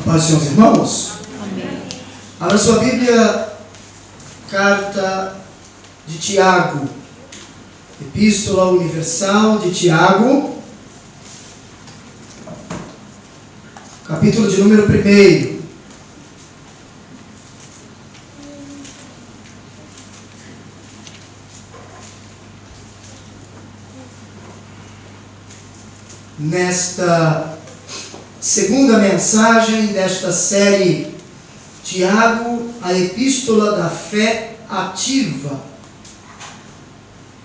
Paz, senhores irmãos. Amém. Abra sua Bíblia, carta de Tiago, Epístola Universal de Tiago, capítulo de número 1. Nesta segunda mensagem desta série, Tiago, a Epístola da Fé Ativa,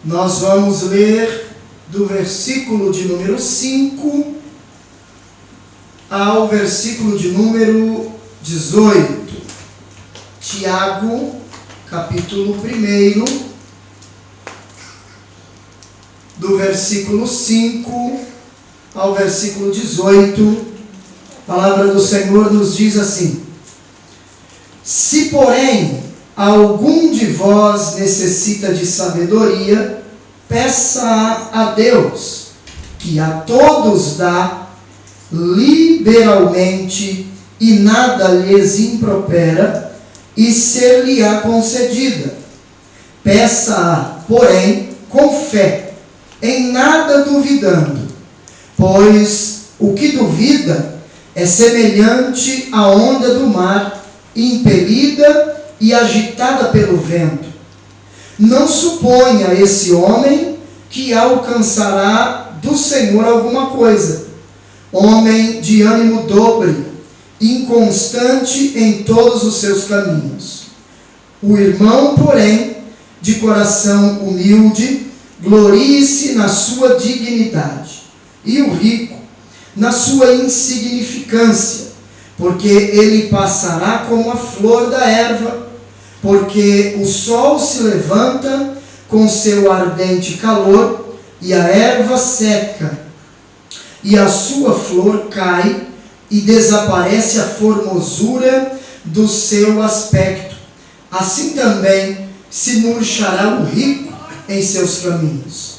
nós vamos ler do versículo de número 5 ao versículo de número 18. Tiago, capítulo 1, do versículo 5 ao versículo 18, a palavra do Senhor nos diz assim: Se, porém, algum de vós necessita de sabedoria, peça a Deus, que a todos dá liberalmente e nada lhes impropera, e ser-lhe-á concedida. Peça-a, porém, com fé, em nada duvidando, pois o que duvida é semelhante à onda do mar, impelida e agitada pelo vento. Não suponha esse homem que alcançará do Senhor alguma coisa. Homem de ânimo dobre, inconstante em todos os seus caminhos. O irmão, porém, de coração humilde, glorie-se na sua dignidade, e o rico na sua insignificância, porque ele passará como a flor da erva, porque o sol se levanta com seu ardente calor, e a erva seca, e a sua flor cai, e desaparece a formosura do seu aspecto. Assim também se murchará o rico em seus caminhos.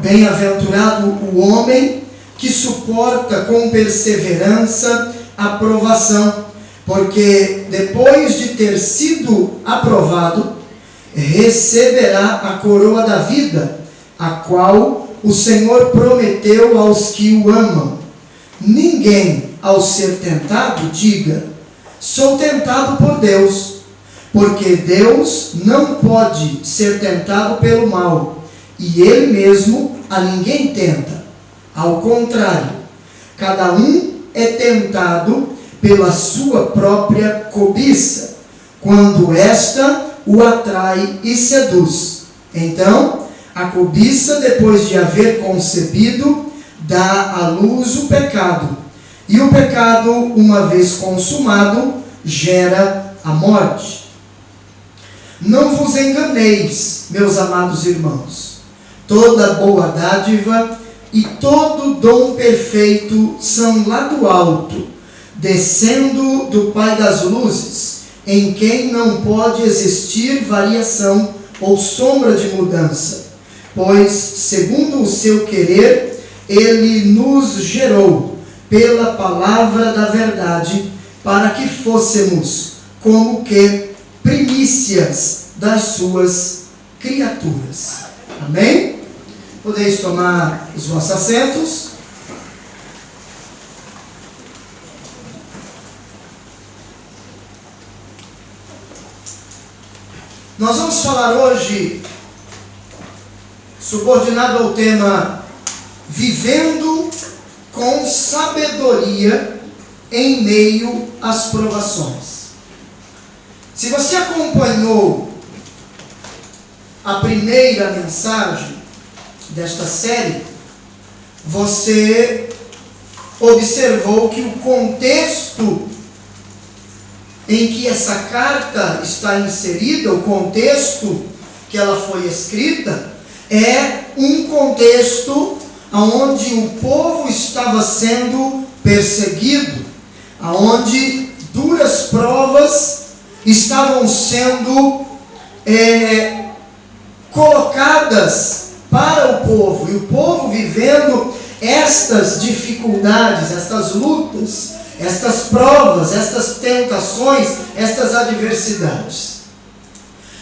Bem-aventurado o homem que suporta com perseverança a provação, porque depois de ter sido aprovado, receberá a coroa da vida, a qual o Senhor prometeu aos que o amam. Ninguém, ao ser tentado, diga: sou tentado por Deus, porque Deus não pode ser tentado pelo mal, e Ele mesmo a ninguém tenta. Ao contrário, cada um é tentado pela sua própria cobiça, quando esta o atrai e seduz. Então, a cobiça, depois de haver concebido, dá à luz o pecado. E o pecado, uma vez consumado, gera a morte. Não vos enganeis, meus amados irmãos. Toda boa dádiva e todo dom perfeito são lá do alto, descendo do Pai das luzes, em quem não pode existir variação ou sombra de mudança, pois, segundo o seu querer, Ele nos gerou pela palavra da verdade, para que fôssemos como que primícias das suas criaturas. Amém? Podeis tomar os vossos assentos. Nós vamos falar hoje, subordinado ao tema Vivendo com Sabedoria em Meio às Provações. Se você acompanhou a primeira mensagem desta série, você observou que o contexto em que essa carta está inserida, o contexto que ela foi escrita, é um contexto onde o povo estava sendo perseguido, onde duras provas estavam sendo colocadas para o povo, e o povo vivendo estas dificuldades, estas lutas, estas provas, estas tentações, estas adversidades.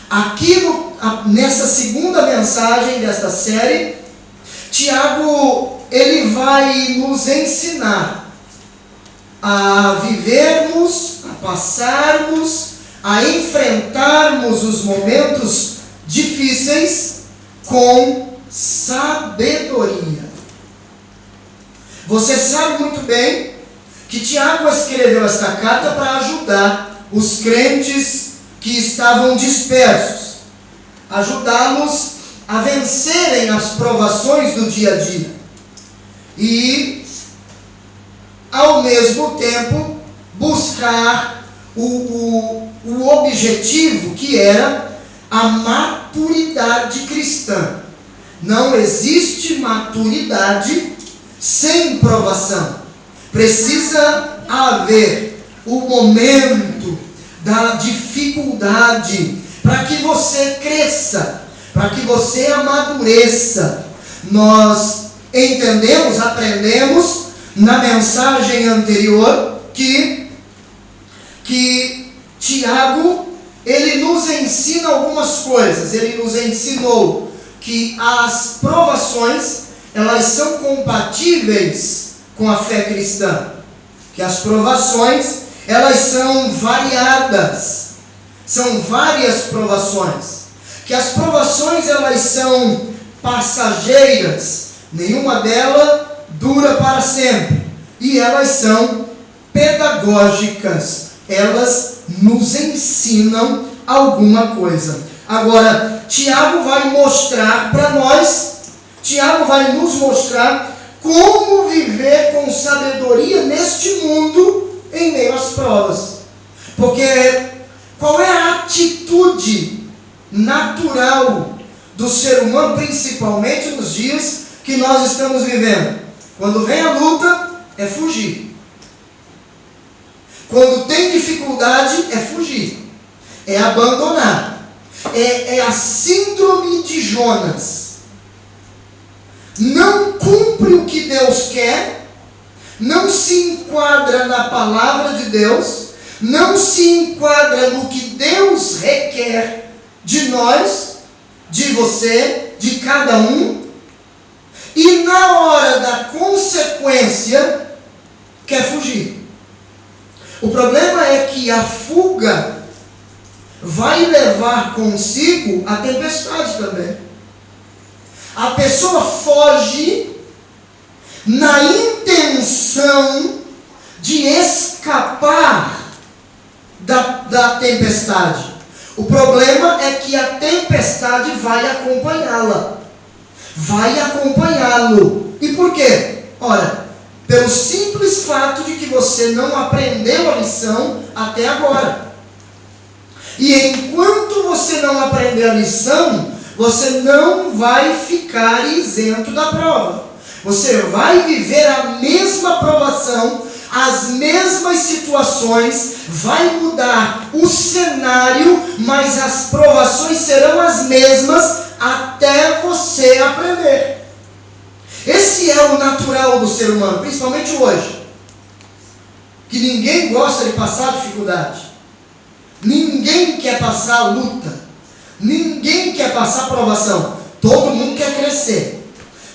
Aqui nessa segunda mensagem desta série, Tiago, ele vai nos ensinar a vivermos, a passarmos, a enfrentarmos os momentos difíceis com sabedoria. Você sabe muito bem que Tiago escreveu esta carta para ajudar os crentes que estavam dispersos, ajudá-los a vencerem as provações do dia a dia e, ao mesmo tempo, buscar o objetivo que era a maturidade cristã. Não existe maturidade sem provação. Precisa haver o momento da dificuldade para que você cresça, para que você amadureça. Nós entendemos, aprendemos na mensagem anterior que Tiago, ele nos ensina algumas coisas. Ele nos ensinou que as provações, elas são compatíveis com a fé cristã. Que as provações, elas são variadas. São várias provações. Que as provações, elas são passageiras. Nenhuma delas dura para sempre. E elas são pedagógicas. Elas nos ensinam alguma coisa. Agora, Tiago vai mostrar para nós, Tiago vai nos mostrar como viver com sabedoria neste mundo em meio às provas. Porque qual é a atitude natural do ser humano, principalmente nos dias que nós estamos vivendo? Quando vem a luta, é fugir. Quando tem dificuldade, é fugir, é abandonar. É a síndrome de Jonas. Não cumpre o que Deus quer, não se enquadra na palavra de Deus, não se enquadra no que Deus requer de nós, de você, de cada um, e na hora da consequência, quer fugir. O problema é que a fuga vai levar consigo a tempestade também. A pessoa foge na intenção de escapar da tempestade. O problema é que a tempestade vai acompanhá-la. Vai acompanhá-lo. E por quê? Ora, pelo simples fato de que você não aprendeu a lição até agora. E enquanto você não aprender a lição, você não vai ficar isento da prova. Você vai viver a mesma provação, as mesmas situações, vai mudar o cenário, mas as provações serão as mesmas até você aprender. Esse é o natural do ser humano, principalmente hoje. Que ninguém gosta de passar dificuldade. Ninguém quer passar luta. Ninguém quer passar provação. Todo mundo quer crescer.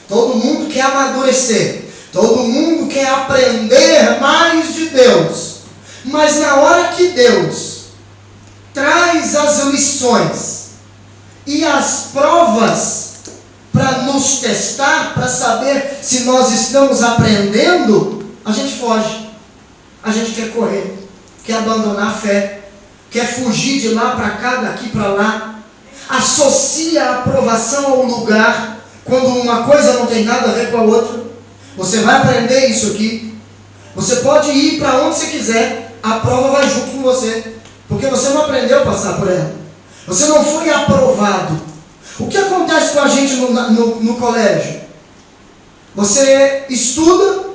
Todo mundo quer amadurecer. Todo mundo quer aprender mais de Deus. Mas na hora que Deus traz as lições e as provas para nos testar, para saber se nós estamos aprendendo, a gente foge. A gente quer correr, quer abandonar a fé, quer fugir de lá para cá, daqui para lá. Associa a aprovação ao lugar, quando uma coisa não tem nada a ver com a outra. Você vai aprender isso aqui. Você pode ir para onde você quiser, a prova vai junto com você, porque você não aprendeu a passar por ela. Você não foi aprovado. O que acontece com a gente no colégio? Você estuda,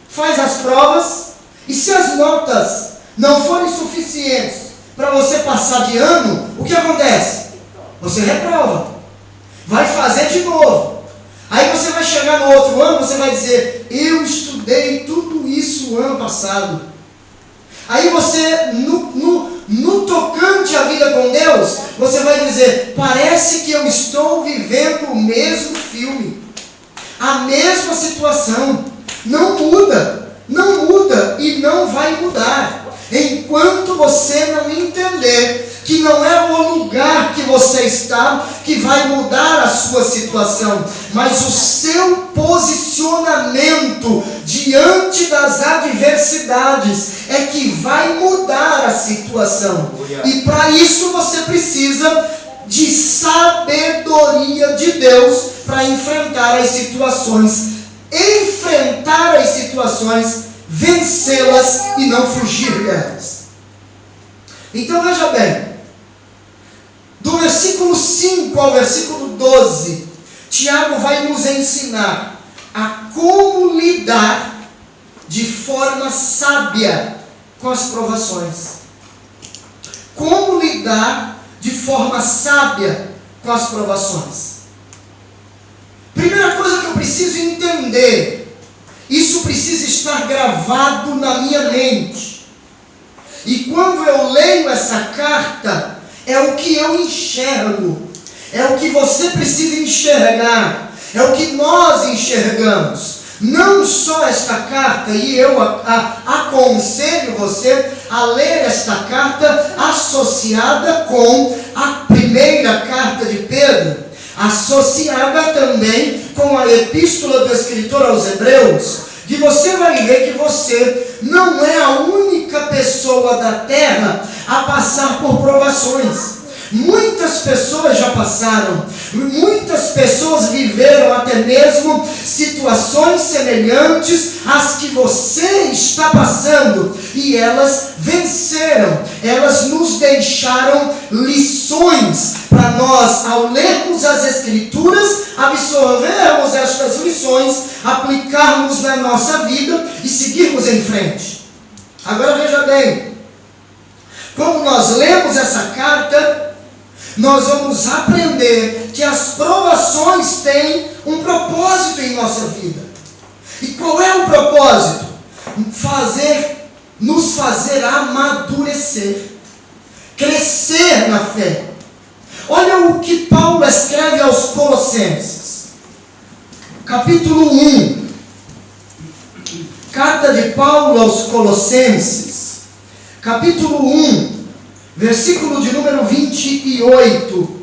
faz as provas, e se as notas não forem suficientes para você passar de ano, o que acontece? Você reprova. Vai fazer de novo. Aí você vai chegar no outro ano, você vai dizer, eu estudei tudo isso o ano passado. Aí você, no tocante à vida com Deus, você vai dizer, parece que eu estou vivendo o mesmo filme, a mesma situação, não muda e não vai mudar, enquanto você não entender que não é o lugar que você está que vai mudar a sua situação, mas o seu posicionamento diante das adversidades é que vai mudar a situação. E para isso você precisa de sabedoria de Deus para enfrentar as situações, vencê-las e não fugir delas. Então veja bem, do versículo 5 ao versículo 12, Tiago vai nos ensinar a como lidar de forma sábia com as provações. Como lidar de forma sábia com as provações. Primeira coisa que eu preciso entender, isso precisa estar gravado na minha mente. E quando eu leio essa carta, é o que eu enxergo, é o que você precisa enxergar, é o que nós enxergamos. Não só esta carta, e eu aconselho você a ler esta carta associada com a primeira carta de Pedro, associada também com a epístola do escritor aos Hebreus, que você vai ver que você não é a única pessoa da terra a passar por provações. Muitas pessoas já passaram, muitas pessoas viveram até mesmo situações semelhantes às que você está passando, e elas venceram, elas nos deixaram lições para nós, ao lermos as Escrituras, absorvermos estas lições, aplicarmos na nossa vida e seguirmos em frente. Agora veja bem, quando nós lemos essa carta, nós vamos aprender que as provações têm um propósito em nossa vida. E qual é o propósito? Nos fazer amadurecer, crescer na fé. Olha o que Paulo escreve aos Colossenses, capítulo 1, carta de Paulo aos Colossenses, capítulo 1, versículo de número 28,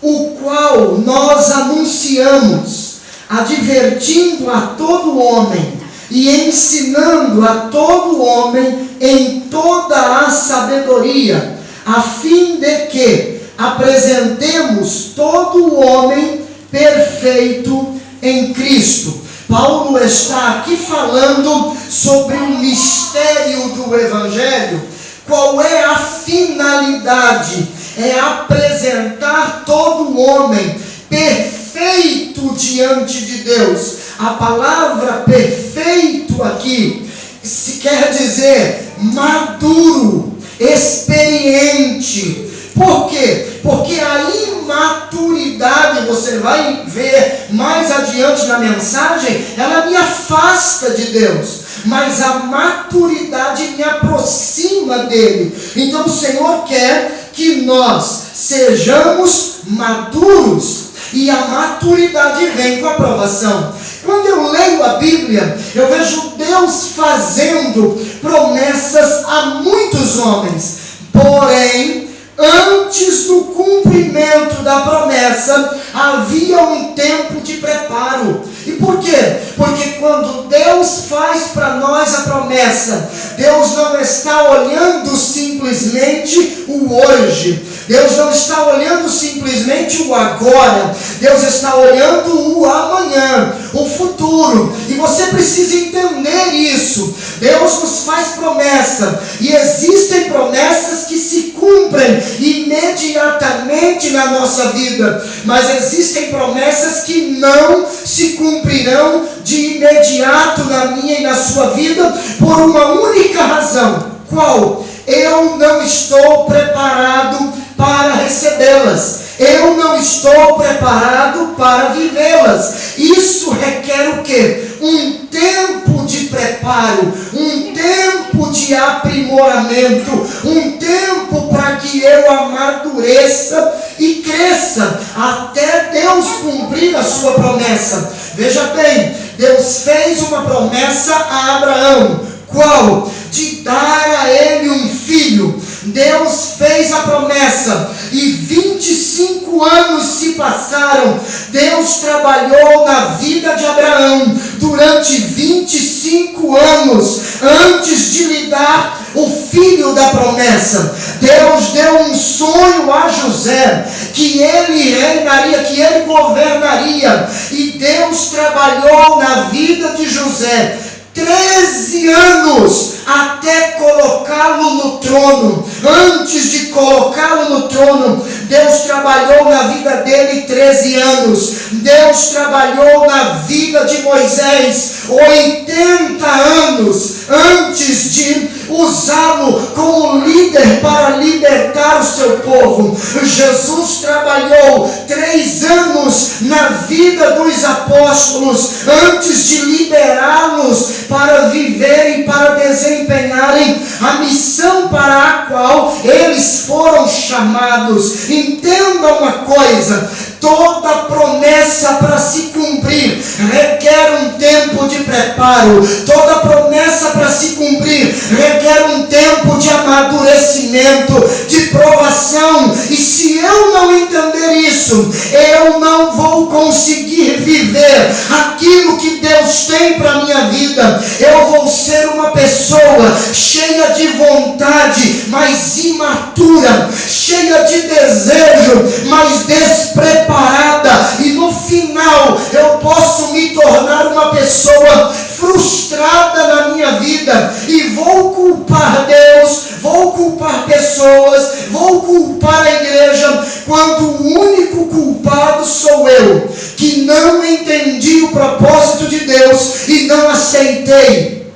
o qual nós anunciamos, advertindo a todo homem e ensinando a todo homem em toda a sabedoria, a fim de que apresentemos todo o homem perfeito em Cristo. Paulo está aqui falando sobre o mistério do Evangelho. Qual é a finalidade? É apresentar todo o homem perfeito diante de Deus. A palavra perfeito aqui se quer dizer maduro, experiente. Por quê? Porque a imaturidade, você vai ver mais adiante na mensagem, ela me afasta de Deus. Mas a maturidade me aproxima dele. Então o Senhor quer que nós sejamos maduros. E a maturidade vem com a aprovação. Quando eu leio a Bíblia, eu vejo Deus fazendo promessas a muitos homens. Porém, antes do cumprimento da promessa, havia um tempo de preparo. E por quê? Porque quando Deus faz para nós a promessa, Deus não está olhando simplesmente o hoje. Deus não está olhando simplesmente o agora. Deus está olhando o amanhã, o futuro. E você precisa entender isso. Deus nos faz promessa. E existem promessas que se cumprem imediatamente na nossa vida. Mas existem promessas que não se cumprirão de imediato na minha e na sua vida por uma única razão. Qual? Eu não estou preparado para recebê-las. eu não estou preparado para vivê-las. Isso requer o quê? Um tempo de preparo, um tempo de aprimoramento, um tempo para que eu amadureça e cresça, até Deus cumprir a sua promessa. Veja bem, Deus fez uma promessa a Abraão. Qual? De dar a ele um filho. Deus fez a promessa e 25 anos se passaram. Deus trabalhou na vida de Abraão durante 25 anos antes de lhe dar o filho da promessa. Deus deu um sonho a José, que ele reinaria, que ele governaria, e Deus trabalhou na vida de José 13 anos até colocá-lo no trono. Antes de colocá-lo no trono, Deus trabalhou na vida dele 13 anos. Deus trabalhou na vida de Moisés 80 anos antes de usá-lo como líder para libertar o seu povo. Jesus trabalhou 3 anos na vida dos apóstolos antes de liberá-los para viverem, para desempenharem a missão para a qual eles foram chamados. Entenda uma coisa: toda promessa para se cumprir requer um tempo de preparo. Toda promessa para se cumprir requer um tempo de amadurecimento, de provação. E se eu não entender isso, eu não vou conseguir viver aquilo que Deus tem para a minha vida. Eu vou ser uma pessoa cheia de vontade, mas imatura, cheia de desejo, mas despreparada, e no final eu posso me tornar uma pessoa frustrada na minha vida, e vou culpar Deus, vou culpar pessoas, vou culpar a igreja, quando o único culpado sou eu, que não entendi o propósito de Deus e não aceitei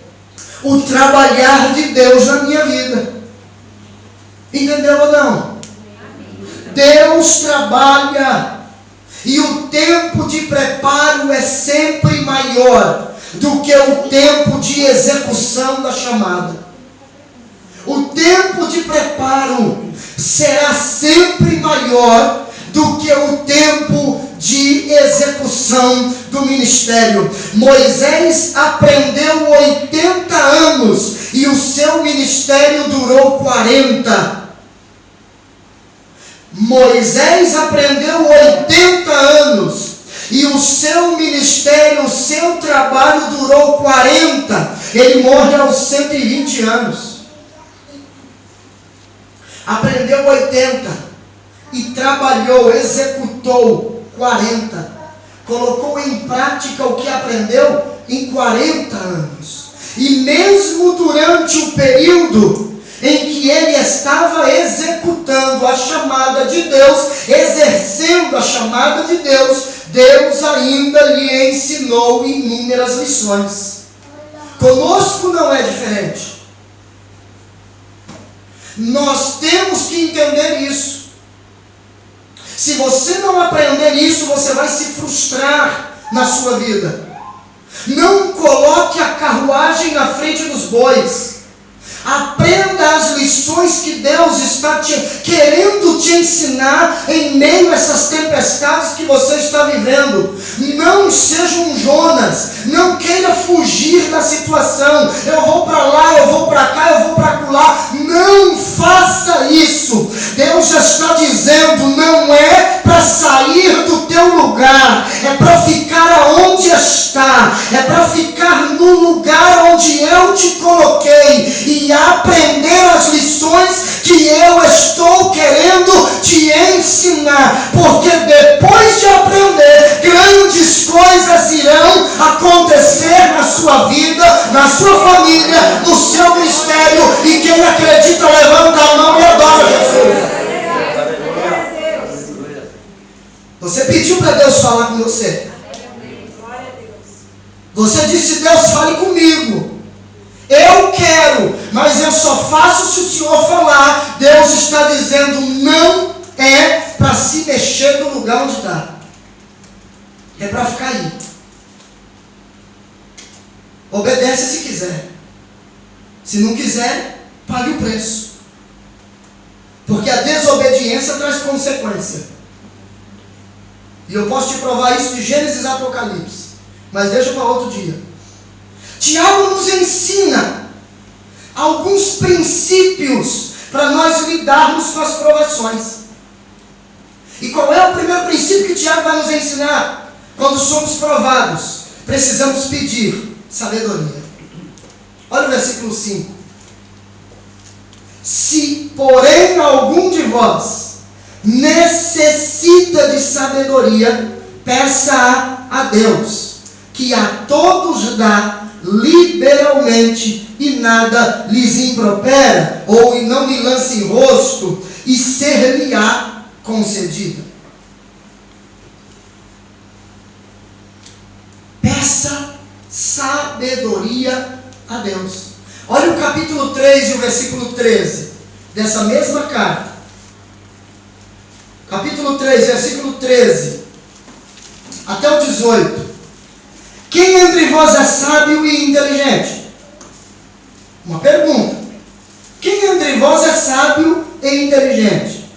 o trabalhar de Deus na minha vida. Entendeu ou não? Deus trabalha, e o tempo de preparo é sempre maior do que o tempo de execução da chamada. O tempo de preparo será sempre maior do que o tempo de execução do ministério. Moisés aprendeu 80 anos e o seu ministério durou 40. Moisés aprendeu 80 anos e o seu ministério, o seu trabalho durou 40. Ele morre aos 120 anos. Aprendeu 80 e trabalhou, executou 40. Colocou em prática o que aprendeu em 40 anos. E mesmo durante o período em que ele estava executando a chamada de Deus, exercendo a chamada de Deus, Deus ainda lhe ensinou inúmeras lições. Conosco não é diferente. Nós temos que entender isso. Se você não aprender isso, você vai se frustrar na sua vida. Não coloque a carruagem na frente dos bois. Aprenda as lições que Deus está querendo te ensinar em meio a essas tempestades que você está vivendo. Não seja um Jonas, não queira fugir da situação. Eu vou para lá, eu vou para cá, eu vou para lá. Não faça isso. Deus já está dizendo, não é para sair do teu lugar, é para ficar aonde está, é para ficar no lugar onde eu te coloquei e aprender as lições que eu estou querendo te ensinar, porque depois de aprender, grandes coisas irão acontecer na sua vida, na sua família, no seu ministério, e quem acredita levanta a mão e adora Jesus. Você pediu para Deus falar com você. Você disse, Deus, fale comigo. Eu quero, mas eu só faço se o Senhor falar. Deus está dizendo, não é para se mexer do lugar onde está. É para ficar aí. Obedece se quiser. Se não quiser, pague o preço. Porque a desobediência traz consequência. E eu posso te provar isso de Gênesis a Apocalipse. Mas deixa para outro dia. Tiago nos ensina alguns princípios para nós lidarmos com as provações. E qual é o primeiro princípio que Tiago vai nos ensinar? Quando somos provados, precisamos pedir sabedoria. Olha o versículo 5. Se, porém, algum de vós necessita de sabedoria, peça a Deus, que a todos dá liberalmente e nada lhes impropera, ou não lhe lance em rosto, e ser-lhe-á concedida. Peça sabedoria a Deus. Olha o capítulo 3 e o versículo 13 dessa mesma carta. Capítulo 3, versículo 13 até o 18. Quem entre vós é sábio e inteligente? Uma pergunta. Quem entre vós é sábio e inteligente?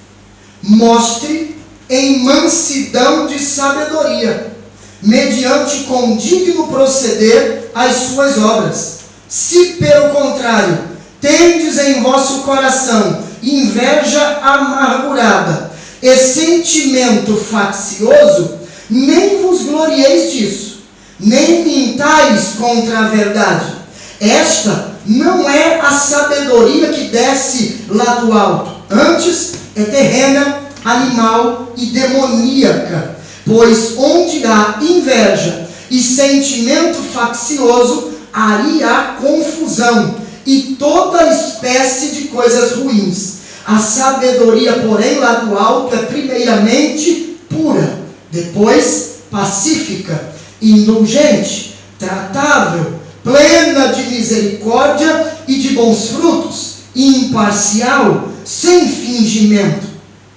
Mostre em mansidão de sabedoria, mediante condigno proceder as suas obras. Se, pelo contrário, tendes em vosso coração inveja amargurada e sentimento faccioso, nem vos glorieis disso, nem mintais contra a verdade. Esta não é a sabedoria que desce lá do alto, antes é terrena, animal e demoníaca. Pois onde há inveja e sentimento faccioso, aí há confusão e toda espécie de coisas ruins. A sabedoria, porém, lá do alto é primeiramente pura, depois pacífica, indulgente, tratável, plena de misericórdia e de bons frutos, imparcial, sem fingimento.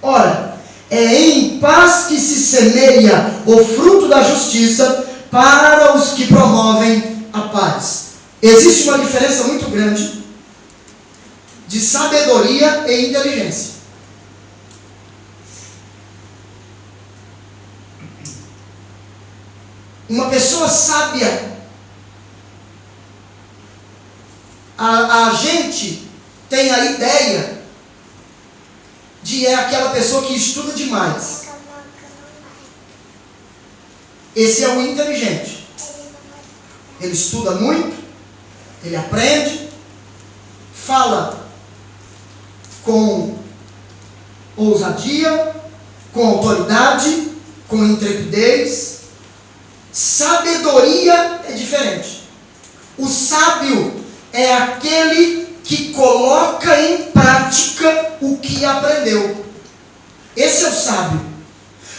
Ora, é em paz que se semeia o fruto da justiça para os que promovem a paz. Existe uma diferença muito grande de sabedoria e inteligência. Uma pessoa sábia, a gente tem a ideia de é aquela pessoa que estuda demais. Esse é o inteligente. Ele estuda muito, ele aprende, fala com ousadia, com autoridade, com intrepidez. Sabedoria é diferente. O sábio é aquele que coloca em prática o que aprendeu. Esse é o sábio.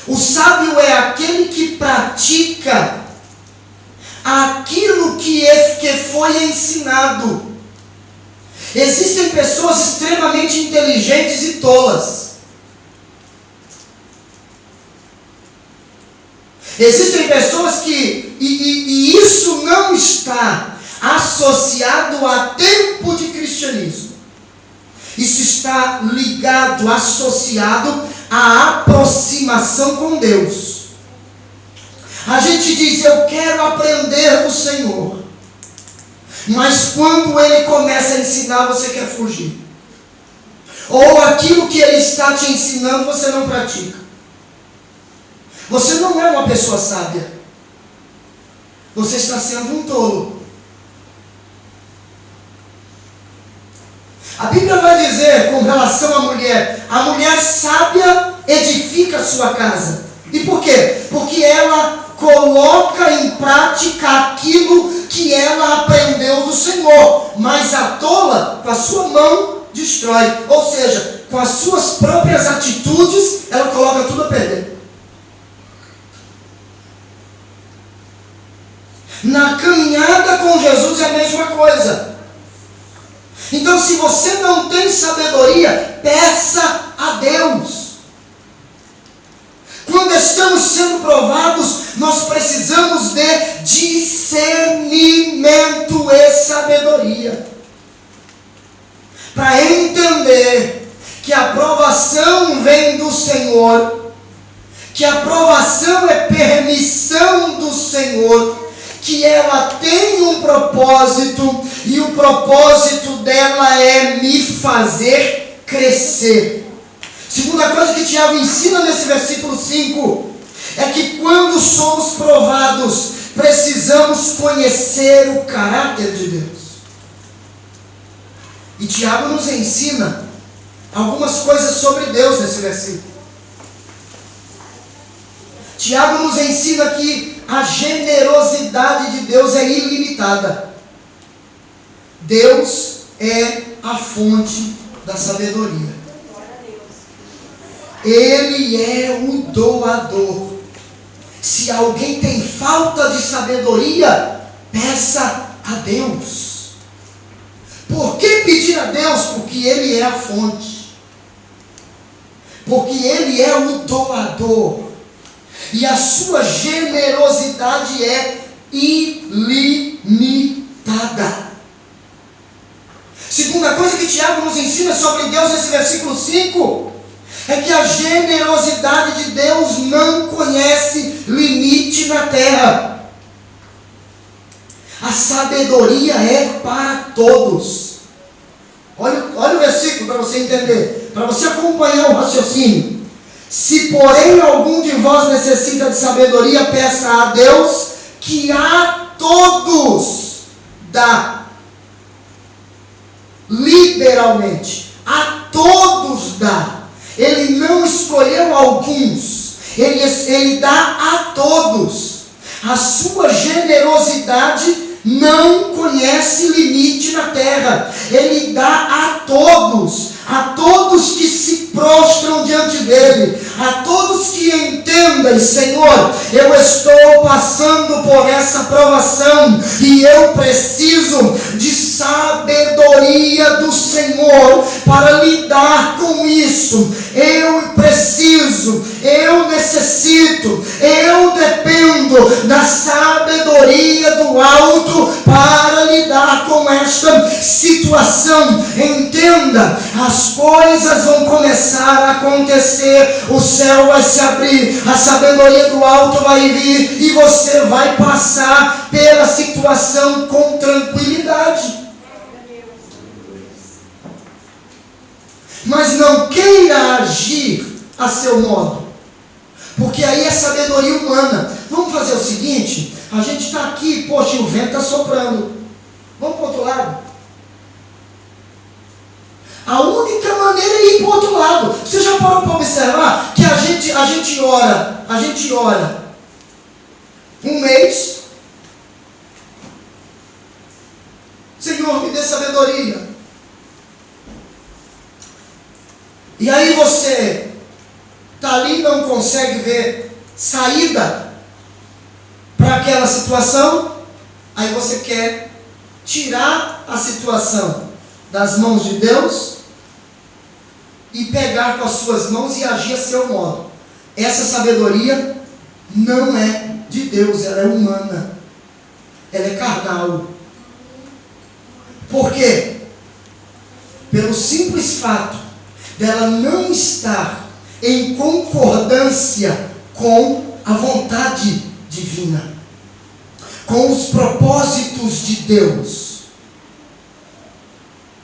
O sábio é aquele que pratica aquilo que foi ensinado. Existem pessoas extremamente inteligentes e tolas. Existem pessoas que, e isso não está associado a tempo de cristianismo. Isso está ligado, associado à aproximação com Deus. A gente diz, eu quero aprender do Senhor. Mas quando Ele começa a ensinar, você quer fugir. Ou aquilo que Ele está te ensinando, você não pratica. Você não é uma pessoa sábia. Você está sendo um tolo. A Bíblia vai dizer com relação à mulher, a mulher sábia edifica a sua casa. E por quê? Porque ela coloca em prática aquilo que ela aprendeu do Senhor. Mas a tola, com a sua mão, destrói. Ou seja, com as suas próprias atitudes, ela coloca tudo a perder. Na caminhada com Jesus é a mesma coisa. Então, se você não tem sabedoria, peça a Deus. Quando estamos sendo provados, nós precisamos de discernimento e sabedoria, para entender que a provação vem do Senhor, que a provação é permissão do Senhor, que ela tem um propósito, e o propósito dela é me fazer crescer. Segunda coisa que Tiago ensina nesse versículo 5, é que quando somos provados, precisamos conhecer o caráter de Deus. E Tiago nos ensina algumas coisas sobre Deus nesse versículo. Tiago nos ensina que a generosidade de Deus é ilimitada. Deus é a fonte da sabedoria. Ele é o doador. Se alguém tem falta de sabedoria, peça a Deus. Por que pedir a Deus? Porque Ele é a fonte. Porque Ele é o doador. E a sua generosidade é ilimitada. Segunda coisa que Tiago nos ensina sobre Deus nesse versículo 5, é que a generosidade de Deus não conhece limite na terra. A sabedoria é para todos. Olha o versículo para você entender, para você acompanhar o raciocínio. Se porém algum de vós necessita de sabedoria, peça a Deus, que a todos dá liberalmente. A todos dá. Ele não escolheu alguns, ele dá a todos. A sua generosidade não conhece limite na terra. Ele dá a todos que se prostram diante dele, a todos que entendem: Senhor, eu estou passando por essa provação e eu preciso de sabedoria do Senhor para lidar com isso. Eu necessito, eu dependo da sabedoria do alto para lidar com esta situação. Entenda, as coisas vão começar a acontecer, o céu vai se abrir, a sabedoria do alto vai vir e você vai passar pela situação com tranquilidade. Mas não queira agir a seu modo, porque aí é sabedoria humana. Vamos fazer o seguinte: a gente está aqui, poxa, o vento está soprando, vamos para o outro lado. A única maneira é ir para o outro lado. Você já parou para observar que a gente ora um mês: Senhor, me dê sabedoria. E aí você está ali e não consegue ver saída para aquela situação. Aí você quer tirar a situação das mãos de Deus e pegar com as suas mãos e agir a seu modo. Essa sabedoria não é de Deus, ela é humana, ela é carnal. Por quê? Pelo simples fato dela não estar em concordância com a vontade divina, com os propósitos de Deus.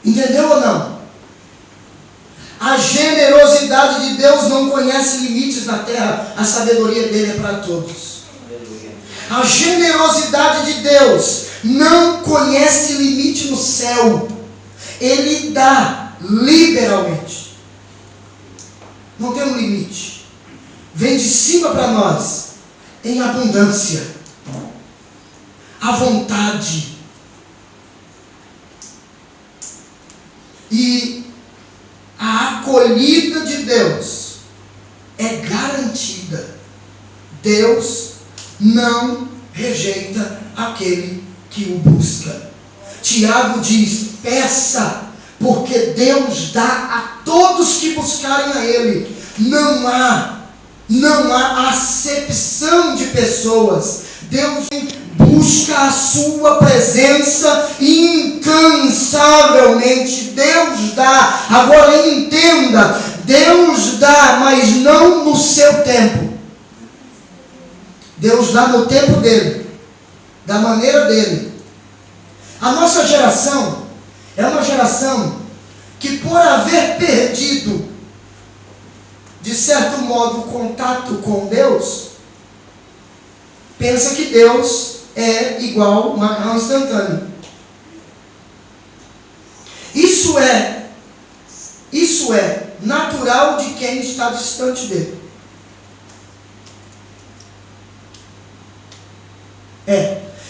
Entendeu ou não? A generosidade de Deus não conhece limites na terra, a sabedoria dele é para todos. A generosidade de Deus não conhece limite no céu, ele dá liberalmente. Não tem um limite. Vem de cima para nós, em abundância. À vontade. E a acolhida de Deus é garantida. Deus não rejeita aquele que o busca. Tiago diz: peça, porque Deus dá a todos que buscarem a Ele. Não há não há acepção de pessoas. Deus busca a sua presença incansavelmente. Deus dá. Agora entenda, Deus dá, mas não no seu tempo. Deus dá no tempo dele, da maneira dele. A nossa geração é uma geração que, por haver perdido, de certo modo, o contato com Deus, pensa que Deus é igual macarrão instantâneo. Isso é natural de quem está distante dele.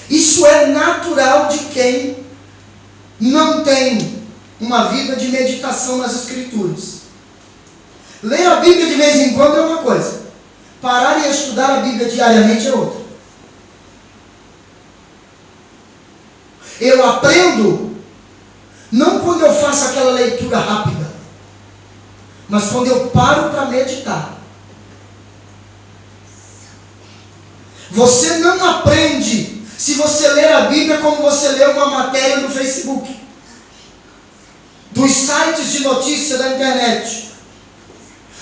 Isso é natural de quem não tem uma vida de meditação nas Escrituras. Ler a Bíblia de vez em quando é uma coisa. Parar e estudar a Bíblia diariamente é outra. Eu aprendo não quando eu faço aquela leitura rápida, mas quando eu paro para meditar. Você não aprende se você ler a Bíblia como você lê uma matéria no Facebook, dos sites de notícia da internet.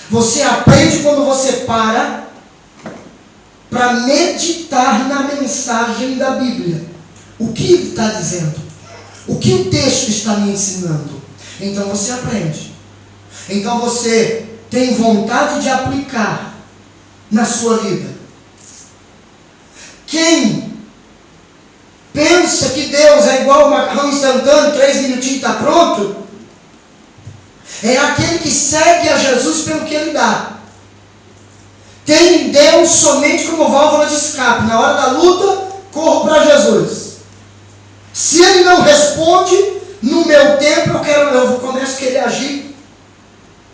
Você aprende quando você para meditar na mensagem da Bíblia. O que ele está dizendo? O que o texto está me ensinando? Então você aprende. Então você tem vontade de aplicar na sua vida. Quem pensa que Deus é igual ao macarrão instantâneo, 3 minutinhos está pronto, é aquele que segue a Jesus pelo que ele dá. Tem Deus somente como válvula de escape. Na hora da luta, corro para Jesus. Se ele não responde, no meu tempo eu começo a querer agir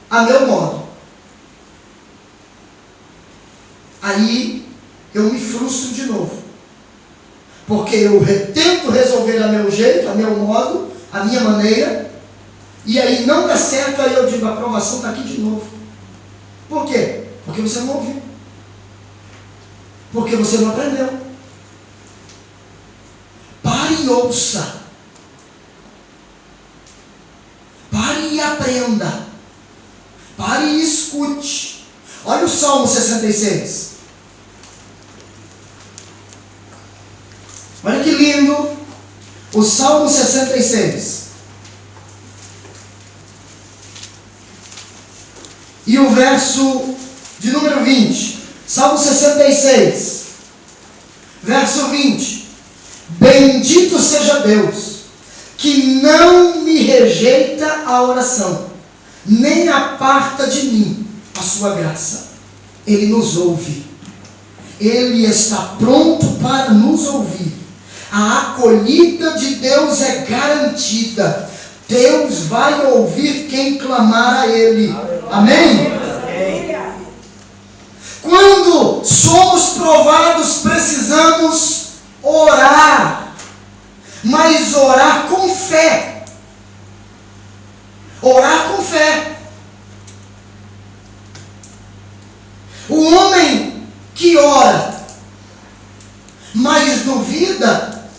a meu modo. Aí eu me frustro de novo. Porque eu tento resolver a meu jeito, a meu modo, a minha maneira, e aí não dá certo, aí eu digo, a aprovação está aqui de novo. Por quê? Porque você não ouviu. Porque você não aprendeu. Pare e ouça. Pare e aprenda. Pare e escute. Olha o Salmo 66. Olha que lindo. O Salmo 66. E o verso de número 20. Salmo 66. Verso 20. Bendito seja Deus, que não me rejeita a oração, nem aparta de mim a sua graça. Ele nos ouve. Ele está pronto para nos ouvir. A acolhida de Deus é garantida. Deus vai ouvir quem clamar a Ele. Amém? Quando somos provados, precisamos orar. Mas orar com fé. Orar com fé. O homem que ora, mas duvida,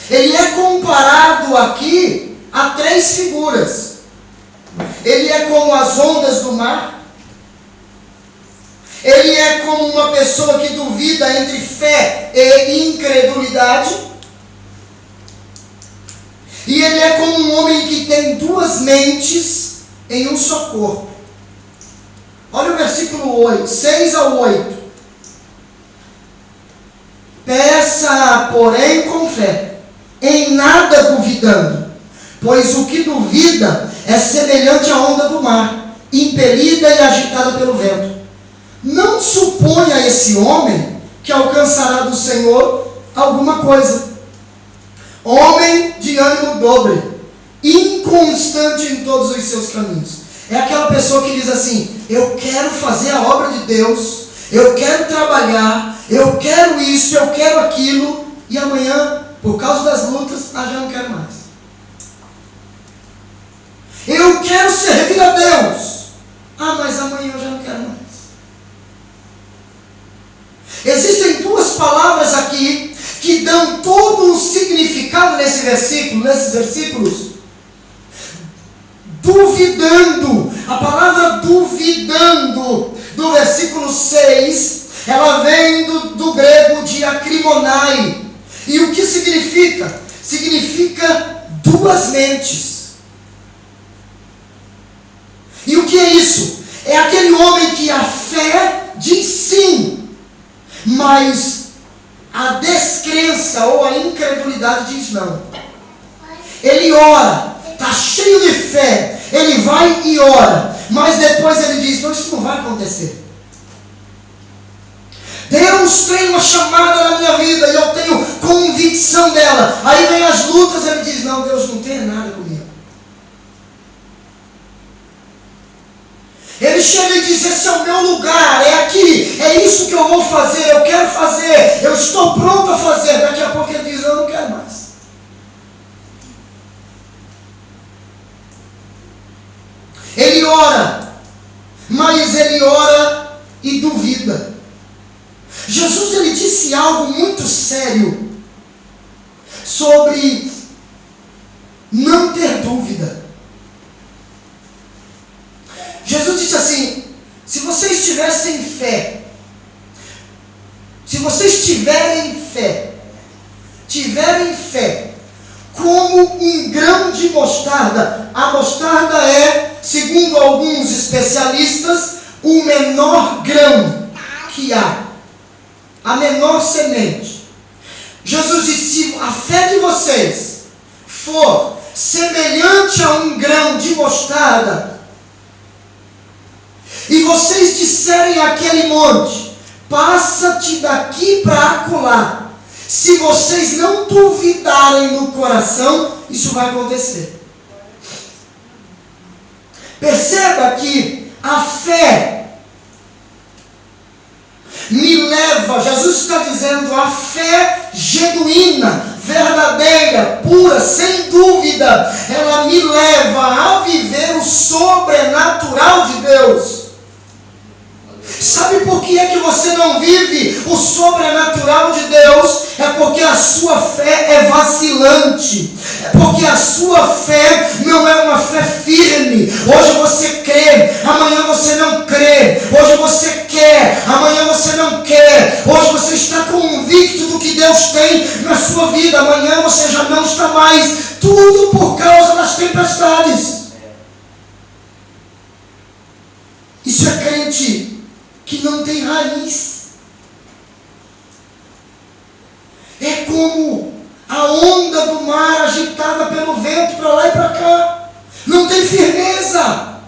ele é comparado aqui a 3 figuras. Ele é como as ondas do mar. Ele é como uma pessoa que duvida entre fé e incredulidade. E ele é como um homem que tem 2 mentes em um só corpo. Olha o versículo 8, 6 ao 8. Peça, porém, com fé, em nada duvidando, pois o que duvida é semelhante à onda do mar, impelida e agitada pelo vento. Não suponha esse homem que alcançará do Senhor alguma coisa. Homem de ânimo dobre, inconstante em todos os seus caminhos. É aquela pessoa que diz assim: eu quero fazer a obra de Deus, eu quero trabalhar, eu quero isso, eu quero aquilo, e amanhã, por causa das lutas, já não quero mais. Eu quero servir a Deus, mas amanhã eu já não quero mais. nesses versículos, duvidando. A palavra duvidando, do versículo 6, ela vem do grego diacrimonai. E o que significa? Significa duas mentes. E o que é isso? É aquele homem que a fé diz sim, mas a descrença ou a incredulidade diz não. Ele ora, está cheio de fé, ele vai e ora, mas depois ele diz: não, isso não vai acontecer. Deus tem uma chamada na minha vida e eu tenho convicção dela. Aí vem as lutas e ele diz: não, Deus não tem nada comigo. Ele chega e diz: esse é o meu lugar, é aqui, é isso que eu vou fazer, eu quero fazer, eu estou pronto a fazer. Daqui a pouco ele diz: eu não quero mais. Ele ora, mas ele ora e duvida. Jesus, ele disse algo muito sério sobre não ter dúvida. Jesus disse assim: se vocês tivessem fé, se vocês tiverem fé como um grão de mostarda. A mostarda é, segundo alguns especialistas, o menor grão que há, a menor semente. Jesus disse: se a fé de vocês for semelhante a um grão de mostarda, e vocês disserem àquele monte: passa-te daqui para acolá, se vocês não duvidarem no coração, isso vai acontecer. Perceba que a fé me leva, Jesus está dizendo, a fé genuína, verdadeira, pura, sem dúvida, ela me leva a viver o sobrenatural de Deus. Sabe por que é que você não vive o sobrenatural de Deus? É porque a sua fé é vacilante. É porque a sua fé não é uma fé firme. Hoje você crê, amanhã você não crê. Hoje você quer, amanhã você não quer. Hoje você está convicto do que Deus tem na sua vida, amanhã você já não está mais. Tudo por causa das tempestades. Isso é crente que não tem raiz. É como a onda do mar agitada pelo vento para lá e para cá. Não tem firmeza.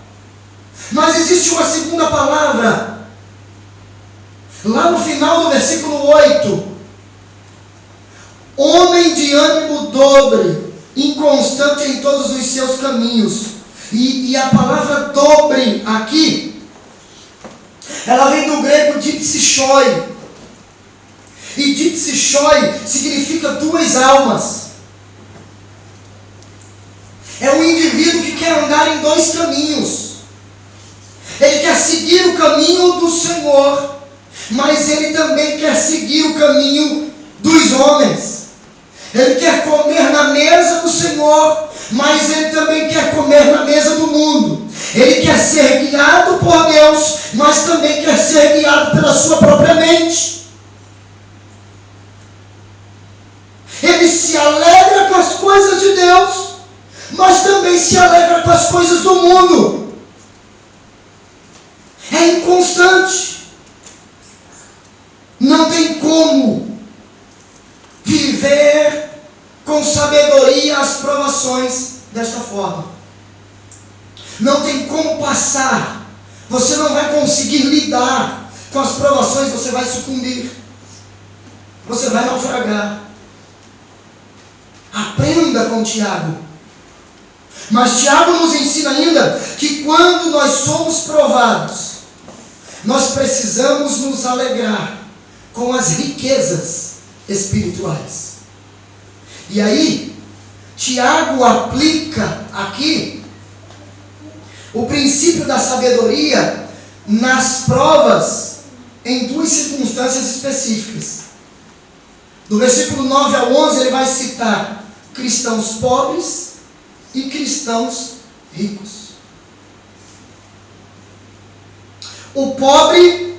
Mas existe uma segunda palavra. Lá no final do versículo 8. Homem de ânimo dobre, inconstante em todos os seus caminhos. E a palavra dobre aqui, ela vem do grego dipsichoi. E dipsichoi significa duas almas. É um indivíduo que quer andar em dois caminhos. Ele quer seguir o caminho do Senhor, mas ele também quer seguir o caminho dos homens. Ele quer comer na mesa do Senhor, mas ele também quer comer na mesa do mundo. Ele quer ser guiado por Deus, mas também quer ser guiado pela sua própria mente. Ele se alegra com as coisas de Deus, mas também se alegra com as coisas do mundo. É inconstante. Não tem como viver com sabedoria as provações desta forma. Não tem como passar. Você não vai conseguir lidar com as provações, você vai sucumbir. Você vai naufragar. Aprenda com Tiago. Mas Tiago nos ensina ainda que quando nós somos provados, nós precisamos nos alegrar com as riquezas espirituais. E aí, Tiago aplica aqui o princípio da sabedoria nas provas em duas circunstâncias específicas. Do versículo 9 ao 11 ele vai citar cristãos pobres e cristãos ricos. O pobre,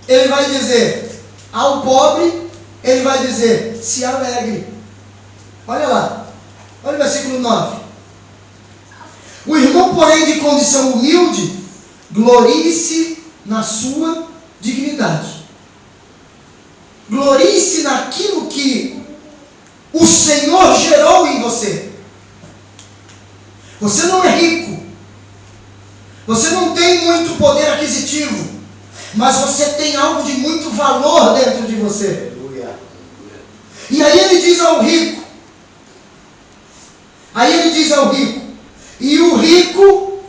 ele vai dizer, ao pobre, ele vai dizer, se alegre. Olha lá, olha o versículo 9. O irmão, porém, de condição humilde, glorie-se na sua dignidade. Glorie-se naquilo que o Senhor gerou em você. Você não é rico. Você não tem muito poder aquisitivo. Mas você tem algo de muito valor dentro de você. E aí ele diz ao rico. E o rico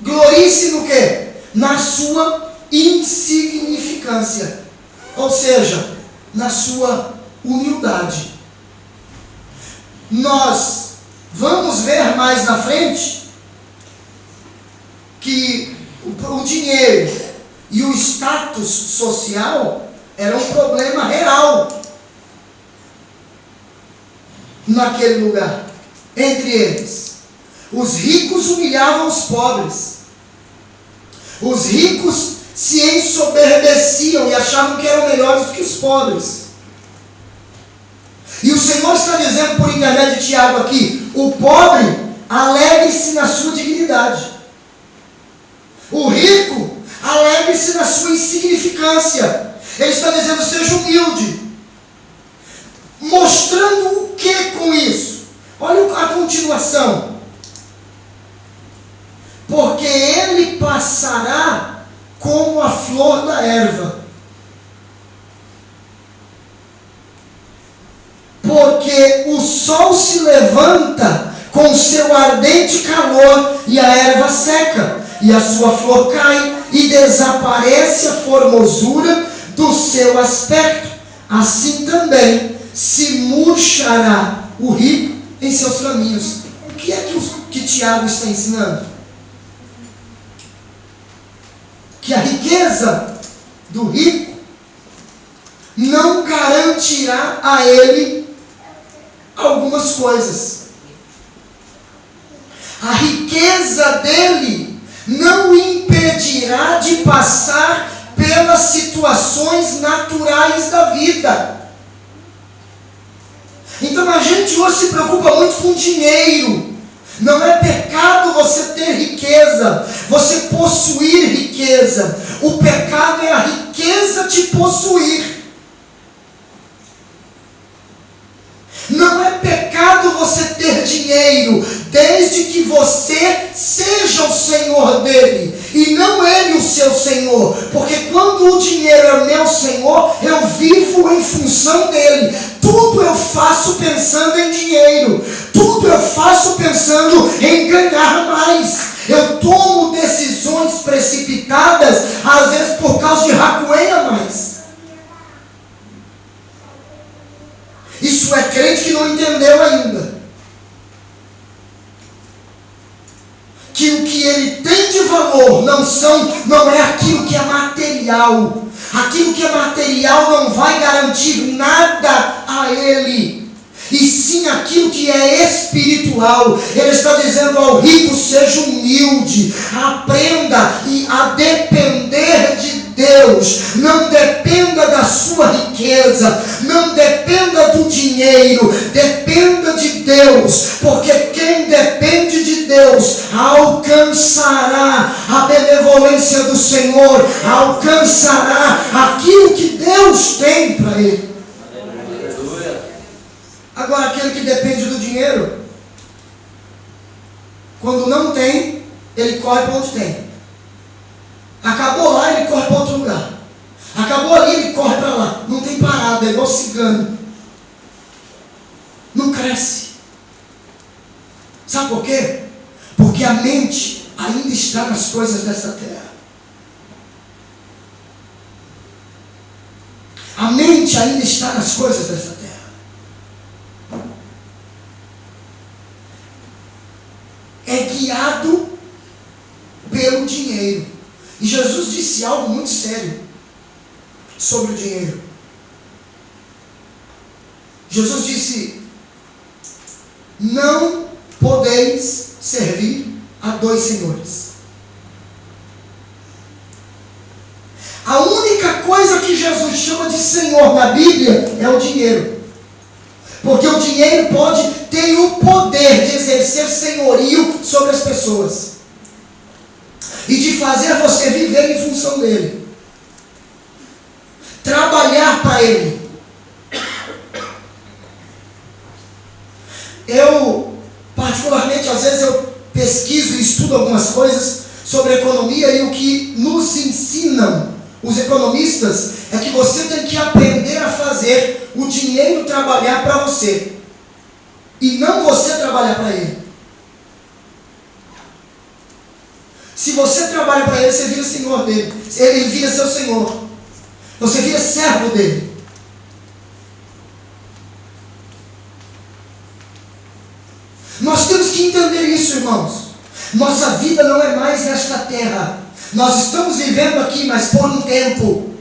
glorie-se no quê? Na sua insignificância. Ou seja, na sua humildade. Nós vamos ver mais na frente que o dinheiro e o status social era um problema real naquele lugar. Entre eles, os ricos humilhavam os pobres. Os ricos se ensoberbeciam e achavam que eram melhores do que os pobres. E o Senhor está dizendo por intermédio de Tiago aqui, o pobre alegre-se na sua dignidade. O rico alegre-se na sua insignificância. Ele está dizendo, seja humilde. Mostrando o que com isso? Olha a continuação. Porque ele passará como a flor da erva. Porque o sol se levanta com seu ardente calor e a erva seca, e a sua flor cai, e desaparece a formosura do seu aspecto. Assim também se murchará o rico em seus caminhos. O que é que Tiago está ensinando? Que a riqueza do rico não garantirá a ele algumas coisas. A riqueza dele não o impedirá de passar pelas situações naturais da vida. Então a gente hoje se preocupa muito com dinheiro. Não é pecado você ter riqueza, você possuir riqueza. O pecado é a riqueza te possuir. Não é pecado você ter dinheiro, desde que você seja o Senhor dele, e não ele o seu Senhor. Porque quando o dinheiro é meu Senhor, eu vivo em função dele. Tudo eu faço pensando em dinheiro. Tudo eu faço pensando em ganhar mais. Eu tomo decisões precipitadas, às vezes por causa de racuém a mais. Isso é crente que não entendeu ainda. Que o que ele tem de valor não é aquilo que é material. Aquilo que é material não vai garantir nada a ele. E sim aquilo que é espiritual. Ele está dizendo ao rico, seja humilde. Aprenda a depender de Deus. Não dependa da sua riqueza. Não dependa do dinheiro. Dependa de Deus. Porque quem depende de Deus alcançará a benevolência do Senhor. Alcançará aquilo que Deus tem para ele. Agora, aquele que depende do dinheiro, quando não tem, ele corre para onde tem. Acabou lá, ele corre para outro lugar. Acabou ali, ele corre para lá. Não tem parada, é igual cigano. Não cresce. Sabe por quê? Porque a mente ainda está nas coisas dessa terra. A mente ainda está nas coisas dessa terra. É guiado pelo dinheiro. E Jesus disse algo muito sério sobre o dinheiro. Jesus disse não podeis servir a dois senhores. A única coisa que Jesus chama de Senhor na Bíblia é o dinheiro. Porque o dinheiro tem o poder de exercer senhorio sobre as pessoas. E de fazer você viver em função dele. Trabalhar para ele. Eu, particularmente, às vezes eu pesquiso e estudo algumas coisas sobre economia, e o que nos ensinam os economistas é que você tem que aprender a fazer o dinheiro trabalhar para você e não você trabalhar para ele. Se você trabalha para ele, você vira senhor dele, ele vira seu senhor, você vira servo dele. Nós temos que entender isso, irmãos. Nossa vida não é mais nesta terra. Nós estamos vivendo aqui, mas por um tempo.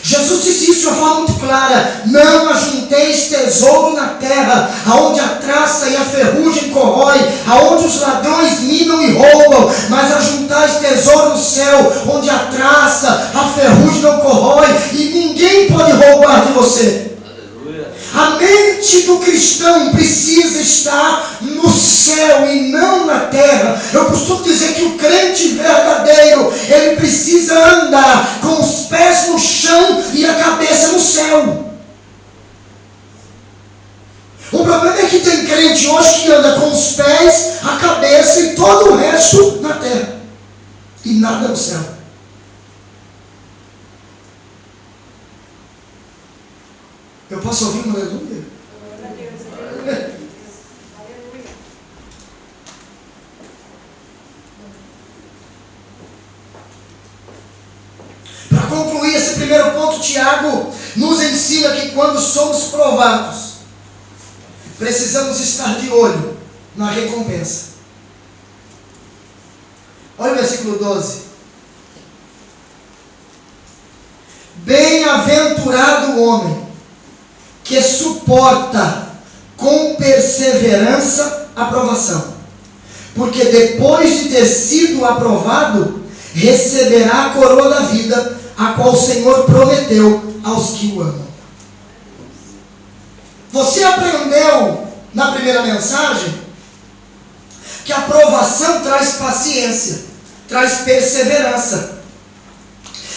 Jesus disse isso de uma forma muito clara: não ajunteis tesouro na terra, aonde a traça e a ferrugem corrói, aonde os ladrões minam e roubam, mas ajuntais tesouro no céu, onde a traça, a ferrugem não corrói, e ninguém pode roubar de você. A mente do cristão precisa estar no céu e não na terra. Eu costumo dizer que o crente verdadeiro, ele precisa andar com os pés no chão e a cabeça no céu. O problema é que tem crente hoje que anda com os pés, a cabeça e todo o resto na terra. E nada no céu. Eu posso ouvir um aleluia? Para concluir esse primeiro ponto, Tiago nos ensina que quando somos provados, precisamos estar de olho na recompensa. Olha o versículo 12. Bem-aventurado o homem que suporta com perseverança a provação, porque depois de ter sido aprovado, receberá a coroa da vida, a qual o Senhor prometeu aos que o amam. Você aprendeu na primeira mensagem que a provação traz paciência, traz perseverança.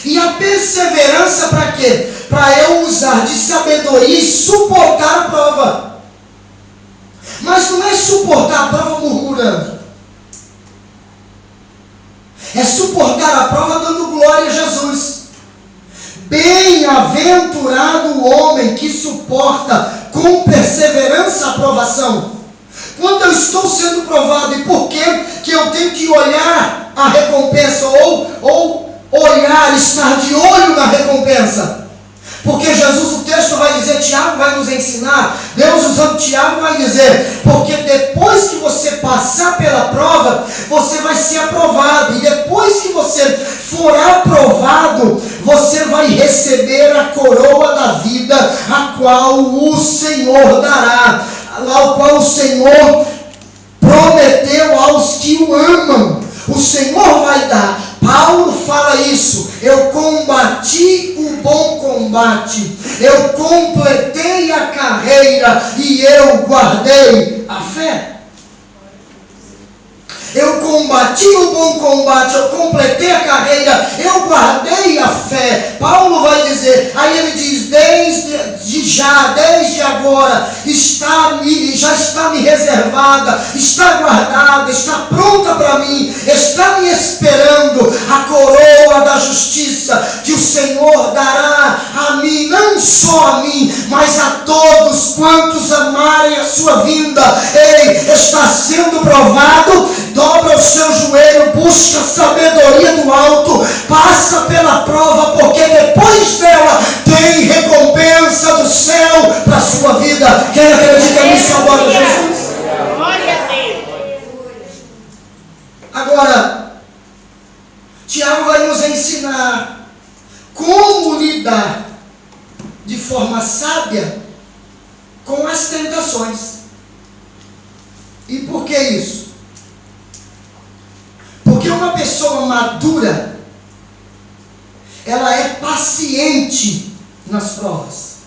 E a perseverança para quê? Para eu usar de sabedoria e suportar a prova. Mas não é suportar a prova murmurando. É suportar a prova dando glória a Jesus. Bem-aventurado o homem que suporta com perseverança a provação. Quando eu estou sendo provado, e por que eu tenho que olhar a recompensa ou olhar, estar de olho na recompensa? Porque Jesus, o texto vai dizer, Tiago vai nos ensinar, Deus usando Tiago vai dizer, porque depois que você passar pela prova, você vai ser aprovado, e depois que você for aprovado, você vai receber a coroa da vida, a qual o Senhor dará, ao qual o Senhor prometeu aos que o amam. O Senhor vai dar. Paulo fala isso: eu combati o bom combate, eu completei a carreira e eu guardei a fé. Eu combati o bom combate, eu completei a carreira, eu guardei a fé. Paulo vai dizer, aí ele diz, desde agora, já está me reservada, está guardada, está pronta para mim, está me esperando a coroa da justiça, que o Senhor dará a mim, não só a mim, mas a todos quantos amarem a sua vinda. Ei, está sendo provado, dobra o seu joelho, busca a sabedoria do alto, passa pela prova, porque depois dela tem recompensa do céu para a sua vida. Quem acredita nisso agora, Jesus? Glória a Deus. Agora, Tiago vai nos ensinar como lidar de forma sábia com as tentações. E por que isso? Porque uma pessoa madura, ela é paciente nas provas.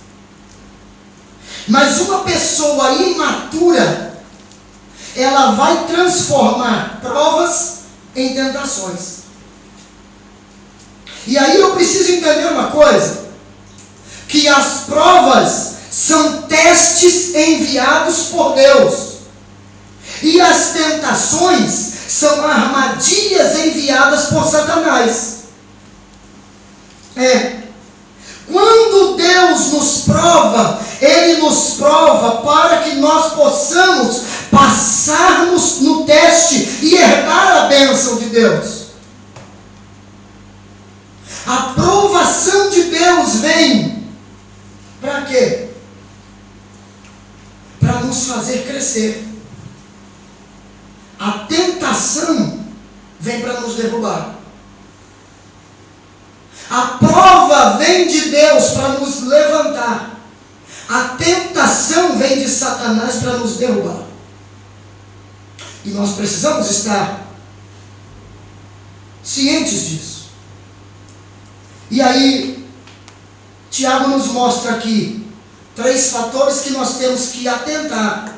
Mas uma pessoa imatura, ela vai transformar provas em tentações. E aí eu preciso entender uma coisa, que as provas são testes enviados por Deus. E as tentações são armadilhas enviadas por Satanás. Quando Deus nos prova, Ele nos prova para que nós possamos passarmos no teste e herdar a bênção de Deus. A provação de Deus vem para quê? Para nos fazer crescer. A tentação vem para nos derrubar. A prova vem de Deus para nos levantar. A tentação vem de Satanás para nos derrubar. E nós precisamos estar cientes disso. E aí, Tiago nos mostra aqui 3 fatores que nós temos que atentar,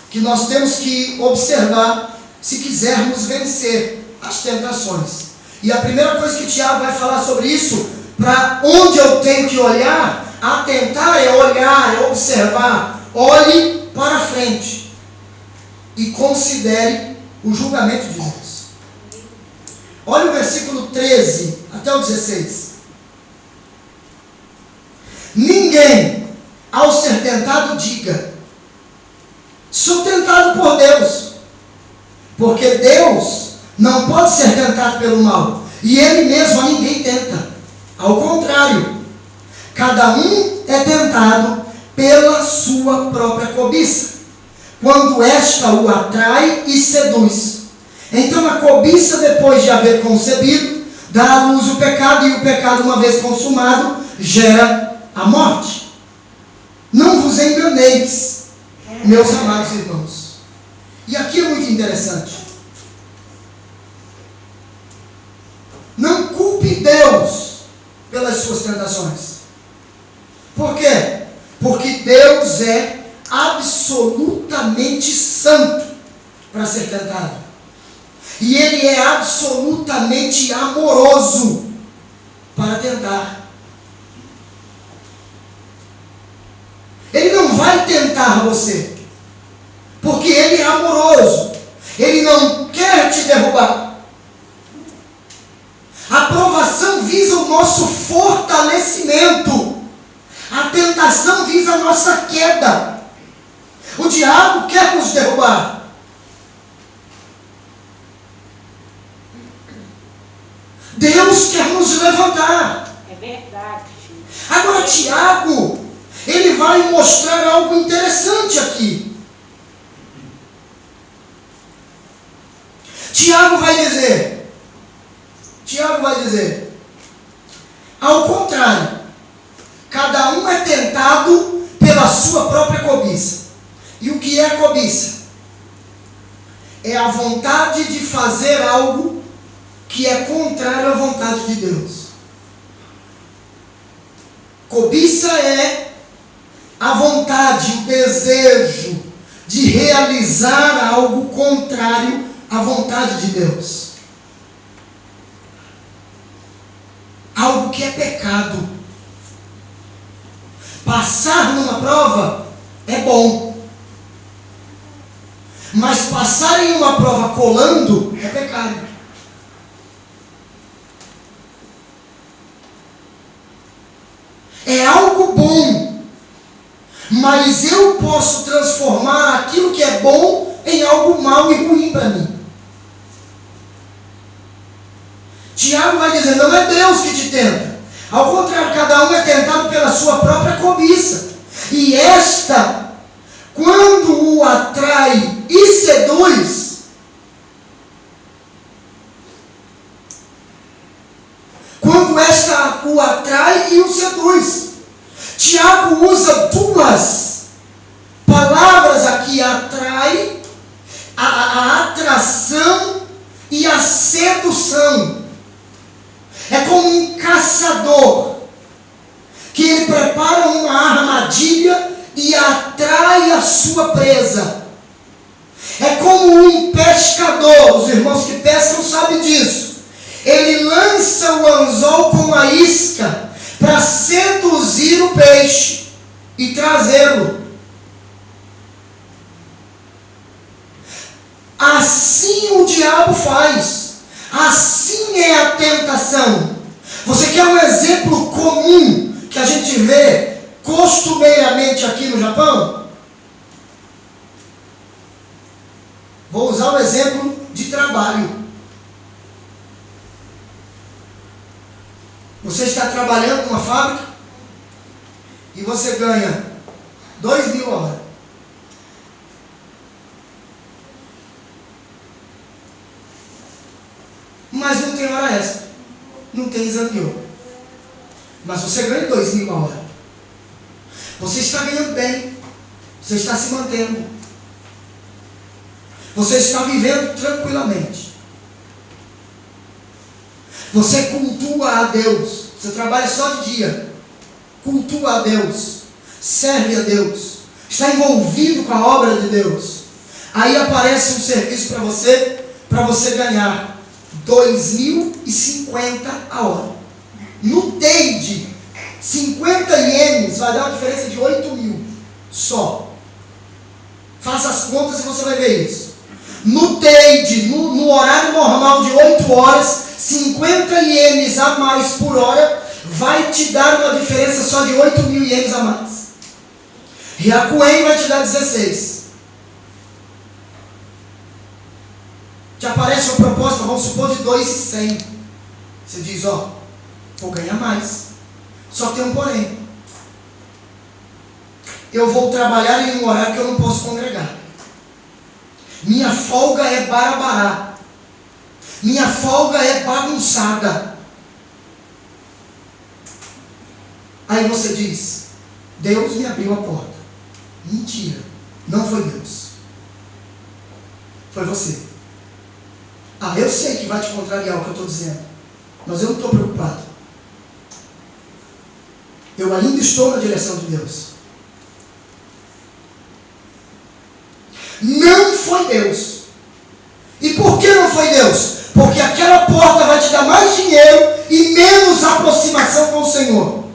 que nós temos que observar se quisermos vencer as tentações. E a primeira coisa que Tiago vai falar sobre isso, para onde eu tenho que olhar, atentar é olhar, é observar. Olhe para frente e considere o julgamento de Deus. Olha o versículo 13 até o 16. Ninguém, ao ser tentado, diga: sou tentado por Deus. Porque Deus não pode ser tentado pelo mal, e Ele mesmo a ninguém tenta. Ao contrário, cada um é tentado pela sua própria cobiça, quando esta o atrai e seduz. Então a cobiça, depois de haver concebido, dá à luz o pecado, e o pecado, uma vez consumado, gera a morte. Não vos enganeis, meus amados irmãos. E aqui é muito interessante. Não culpe Deus pelas suas tentações. Por quê? Porque Deus é absolutamente santo para ser tentado. E Ele é absolutamente amoroso para tentar. Ele não vai tentar você, porque Ele é amoroso. Ele não quer te derrubar. A provação visa o nosso fortalecimento. A tentação visa a nossa queda. O diabo quer nos derrubar. Deus quer nos levantar. É verdade. Agora, Tiago, ele vai mostrar algo interessante aqui. Tiago vai dizer, ao contrário, cada um é tentado pela sua própria cobiça. E o que é a cobiça? É a vontade de fazer algo que é contrário à vontade de Deus. Cobiça é a vontade, o desejo de realizar algo contrário à vontade de Deus. Algo que é pecado. Passar numa prova é bom. Mas passar em uma prova colando é pecado. É algo bom, mas eu posso transformar aquilo que é bom em algo mau e ruim para mim. Tiago vai dizer, não é Deus que te tenta. Ao contrário, cada um é tentado pela sua própria cobiça. E esta, quando o atrai e seduz, quando esta o atrai e o seduz. Tiago usa 2 palavras aqui, atrai a atração e a sedução. É como um caçador que ele prepara uma armadilha e atrai a sua presa. É como um pescador, os irmãos que pescam sabem disso. Ele lança o anzol com a isca para seduzir o peixe e trazê-lo. Assim o diabo faz. Assim é a tentação. Você quer um exemplo comum que a gente vê costumeiramente aqui no Japão? Vou usar o exemplo de trabalho. Você está trabalhando numa fábrica e você ganha 2.000 a hora. Mas não tem hora extra, não tem exame. Mas você ganha 2.000 a hora. Você está ganhando bem, você está se mantendo, você está vivendo tranquilamente. Você cultua a Deus. Você trabalha só de dia. Cultua a Deus. Serve a Deus. Está envolvido com a obra de Deus. Aí aparece um serviço para você ganhar 2.050 a hora. No Teide, 50 ienes vai dar uma diferença de 8.000 só. Faça as contas e você vai ver isso. No Teide, no horário normal de 8 horas, 50 ienes a mais por hora vai te dar uma diferença só de 8.000 ienes a mais. Ryakuen vai te dar 16. Te aparece uma proposta, vamos supor, de 2.100. Você diz, vou ganhar mais. Só tem um porém. Eu vou trabalhar em um horário que eu não posso congregar. Minha folga é barabará. Minha folga é bagunçada. Aí você diz, Deus me abriu a porta. Mentira, não foi Deus. Foi você. Eu sei que vai te contrariar o que eu estou dizendo, mas eu não estou preocupado. Eu ainda estou na direção de Deus. Não foi Deus. E por que não foi Deus? Porque aquela porta vai te dar mais dinheiro e menos aproximação com o Senhor.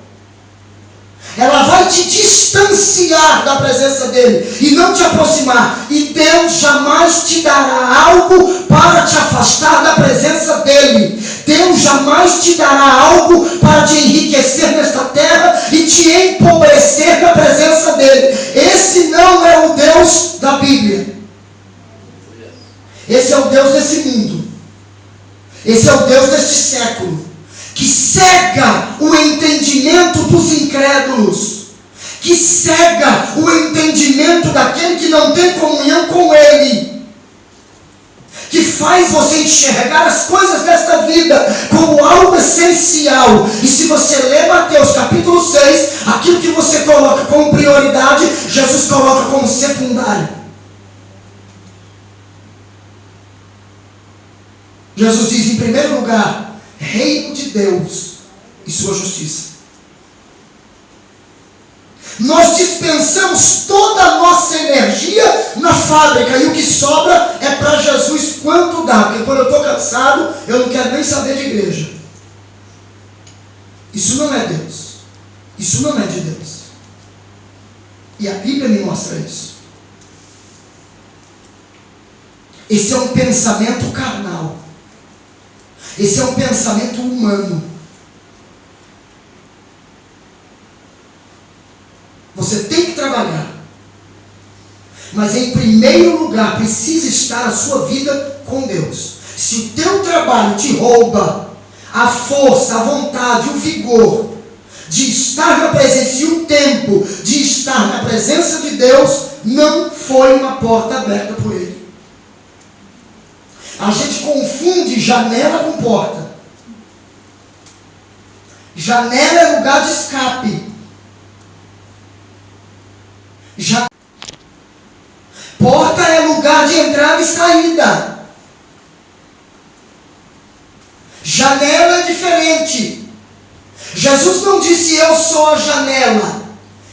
Ela vai te distanciar da presença dEle e não te aproximar. E Deus jamais te dará algo para te afastar da presença dEle. Deus jamais te dará algo para te enriquecer nesta terra e te empobrecer na presença dEle. Esse não é o Deus da Bíblia. Esse é o Deus desse mundo. Esse é o Deus deste século. Que cega o entendimento dos incrédulos, que cega o entendimento daquele que não tem comunhão com Ele, que faz você enxergar as coisas desta vida como algo essencial. E se você ler Mateus capítulo 6, aquilo que você coloca como prioridade, Jesus coloca como secundário. Jesus diz, em primeiro lugar, reino de Deus e sua justiça. Nós dispensamos toda a nossa energia na fábrica e o que sobra é para Jesus quanto dá. Porque quando eu estou cansado, eu não quero nem saber de igreja. Isso não é Deus. Isso não é de Deus. E a Bíblia me mostra isso. Esse é um pensamento carnal. Esse é um pensamento humano. Você tem que trabalhar. Mas em primeiro lugar precisa estar a sua vida com Deus. Se o teu trabalho te rouba a força, a vontade, o vigor de estar na presença e o tempo de estar na presença de Deus, não foi uma porta aberta por Ele. A gente confunde janela com porta. Janela é lugar de escape. Porta é lugar de entrada e saída. Janela é diferente. Jesus não disse eu sou a janela.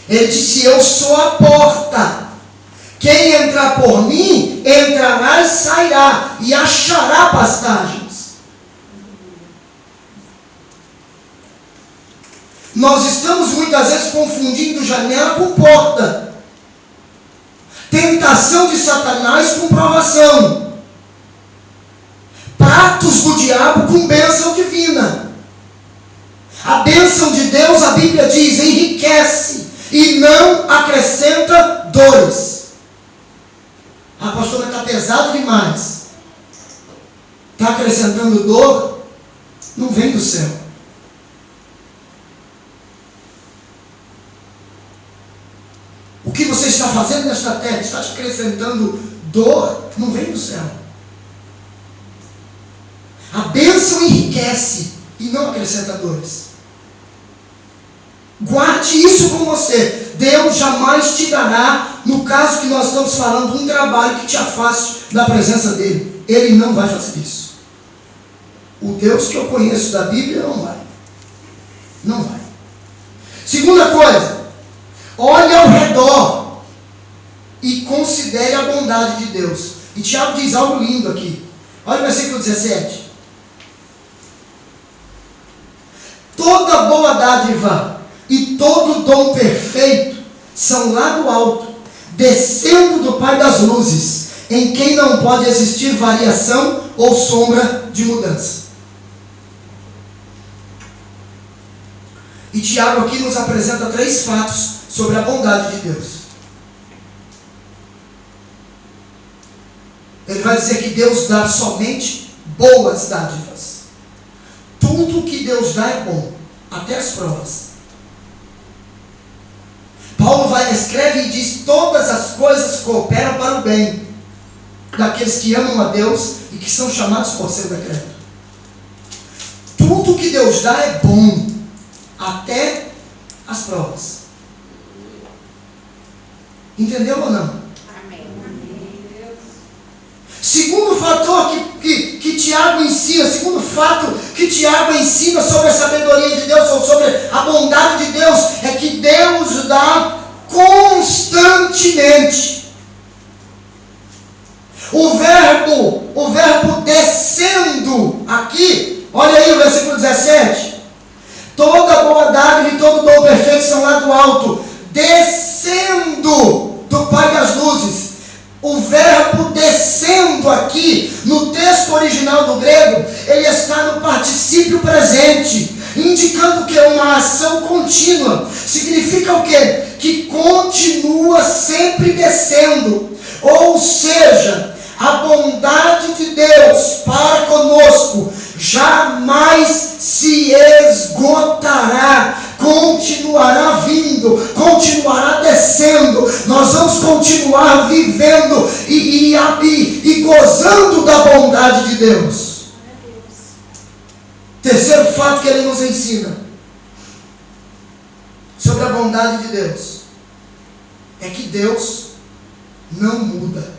Ele disse eu sou a porta. Quem entrar por mim, entrará e sairá, e achará pastagens. Nós estamos muitas vezes confundindo janela com porta. Tentação de Satanás com provação. Pratos do diabo com bênção divina. A bênção de Deus, a Bíblia diz, enriquece e não acrescenta dores. Ah, pastor, está pesado demais. Está acrescentando dor? Não vem do céu. O que você está fazendo nesta terra está te acrescentando dor? Não vem do céu. A bênção enriquece e não acrescenta dores. Guarde isso com você. Deus jamais te dará, no caso que nós estamos falando, um trabalho que te afaste da presença dele. Ele não vai fazer isso. O Deus que eu conheço da Bíblia não vai. Não vai. Segunda coisa, olhe ao redor e considere a bondade de Deus. E Tiago diz algo lindo aqui. Olha o versículo 17. Toda boa dádiva e todo dom perfeito são lá do alto, descendo do Pai das luzes, em quem não pode existir variação ou sombra de mudança. E Tiago aqui nos apresenta 3 fatos sobre a bondade de Deus. Ele vai dizer que Deus dá somente boas dádivas. Tudo que Deus dá é bom, até as provas. Paulo escreve e diz: todas as coisas cooperam para o bem daqueles que amam a Deus e que são chamados por seu decreto. Tudo que Deus dá é bom, até as provas. Entendeu ou não? Amém. Segundo fator que Tiago ensina, segundo fato que Tiago ensina sobre a sabedoria de Deus, ou sobre a bondade de Deus, é que Deus dá constantemente. O verbo descendo aqui, olha aí o versículo 17. Toda boa dádiva e todo dom perfeito são lá do alto, descendo do Pai das luzes. O verbo descendo aqui, no texto original do grego, ele está no particípio presente, indicando que é uma ação contínua. Significa o quê? Que continua sempre descendo. Ou seja, a bondade de Deus para conosco jamais se esgotará, continuará vindo, continuará descendo. Nós vamos continuar vivendo e gozando da bondade de Deus. Terceiro fato que ele nos ensina sobre a bondade de Deus é que Deus não muda.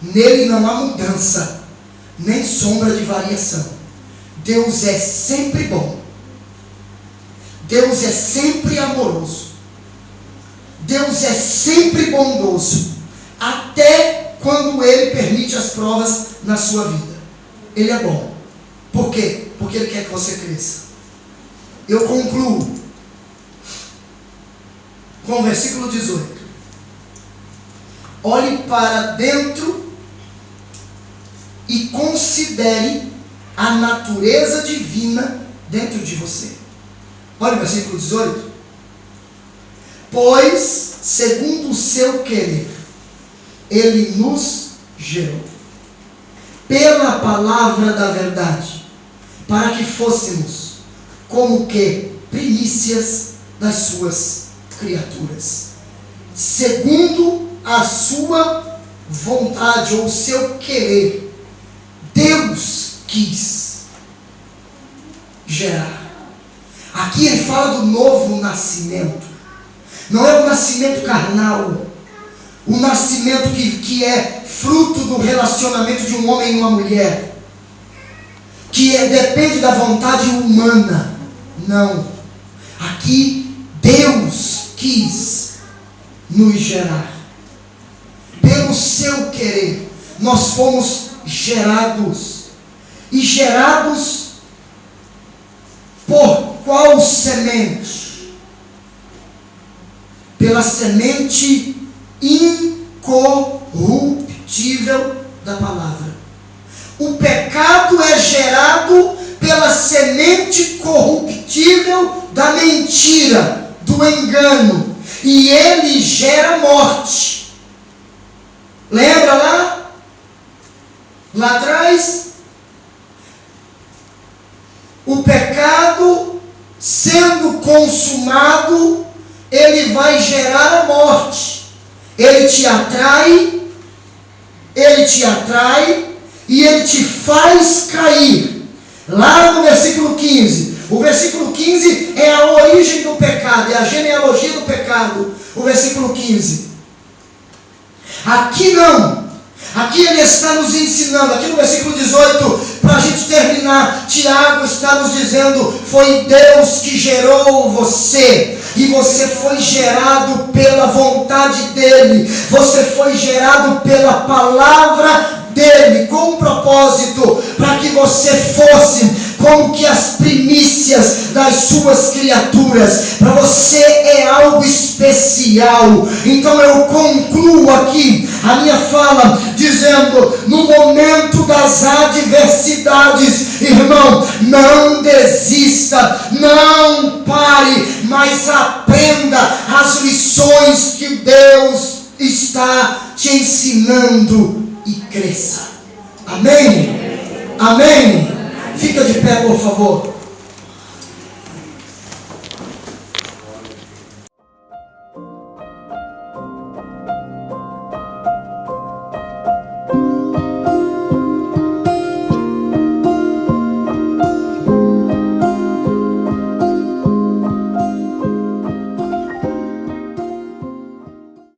Nele não há mudança, nem sombra de variação. Deus é sempre bom. Deus é sempre amoroso. Deus é sempre bondoso, até quando Ele permite as provas na sua vida. Ele é bom. Por quê? Porque Ele quer que você cresça. Eu concluo com o versículo 18. Olhe para dentro e considere a natureza divina dentro de você. Olha o versículo 18. Pois, segundo o seu querer, Ele nos gerou pela palavra da verdade, para que fôssemos como que primícias das suas criaturas, segundo a sua vontade ou o seu querer. Deus quis gerar. Aqui ele fala do novo nascimento. Não é um nascimento carnal. o nascimento que é fruto do relacionamento de um homem e uma mulher, depende da vontade humana. Não. Aqui Deus quis nos gerar. Pelo seu querer, nós fomos gerados. E gerados por qual semente? Pela semente incorruptível da palavra. O pecado é gerado pela semente corruptível da mentira, do engano, e ele gera morte. Lembra lá? Lá atrás? O pecado sendo consumado, ele vai gerar a morte. Ele te atrai e ele te faz cair. Lá no versículo 15. O versículo 15 é a origem do pecado, é a genealogia do pecado. O versículo 15. Aqui não. Aqui ele está nos ensinando, aqui no versículo 18, para a gente terminar, Tiago está nos dizendo: foi Deus que gerou você, e você foi gerado pela vontade dele, você foi gerado pela palavra dele, com um propósito, para que você fosse como que as primícias das suas criaturas. Para você é algo especial. Então eu concluo aqui a minha fala dizendo: no momento das adversidades, irmão, não desista, não pare, mas aprenda as lições que Deus está te ensinando e cresça. Amém? Amém? Fica de pé, por favor.